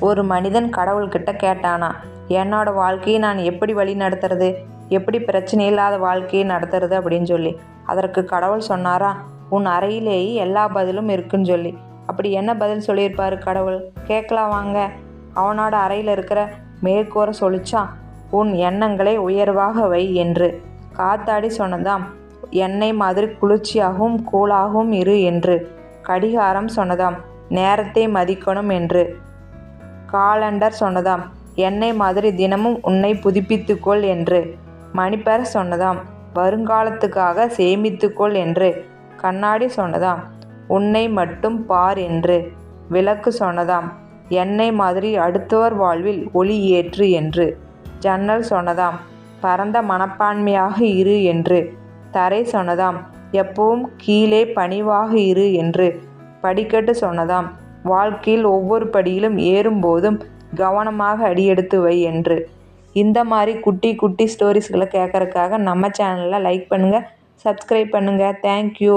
ஒரு மனிதன் கடவுள்கிட்ட கேட்டானா, என்னோட வாழ்க்கையை நான் எப்படி வழி நடத்துறது, எப்படி பிரச்சனை இல்லாத வாழ்க்கையை நடத்துறது அப்படின்னு சொல்லி. அதற்கு கடவுள் சொன்னாரா, உன் அறையிலேயே எல்லா பதிலும் இருக்குன்னு சொல்லி. அப்படி என்ன பதில் சொல்லியிருப்பாரு கடவுள்? கேட்கலாம் வாங்க. அவனோட அறையில் இருக்கிற மேற்கூரை சொல்லிச்சான், உன் எண்ணங்களை உயர்வாக வை என்று. காத்தாடி சொன்னதாம், எண்ணெய் மாதிரி குளிர்ச்சியாகவும் கூலாகவும் இரு என்று. கடிகாரம் சொன்னதாம், நேரத்தை மதிக்கணும் என்று. காலண்டர் சொன்னதாம், எண்ணெய் மாதிரி தினமும் உன்னை புதுப்பித்துக்கொள் என்று. மணிப்பேர் சொன்னதாம், வருங்காலத்துக்காக சேமித்துக்கொள் என்று. கண்ணாடி சொன்னதாம், உன்னை மட்டும் பார் என்று. விளக்கு சொன்னதாம், எண்ணெய் மாதிரி அடுத்தவர் வாழ்வில் ஒளி ஏற்று என்று. ஜன்னல் சொன்னதாம், பரந்த மனப்பான்மையாக இரு என்று. தரை சொன்னதாம், எப்பவும் கீழே பணிவாக இரு என்று. படிக்கட்டு சொன்னதாம், வாழ்க்கையில் ஒவ்வொரு படியிலும் ஏறும்போதும் கவனமாக அடியெடுத்து வை என்று. இந்த மாதிரி குட்டி குட்டி ஸ்டோரிஸ்களை கேட்கறதுக்காக நம்ம சேனலில் லைக் பண்ணுங்கள், சப்ஸ்கிரைப் பண்ணுங்கள். தேங்க்யூ.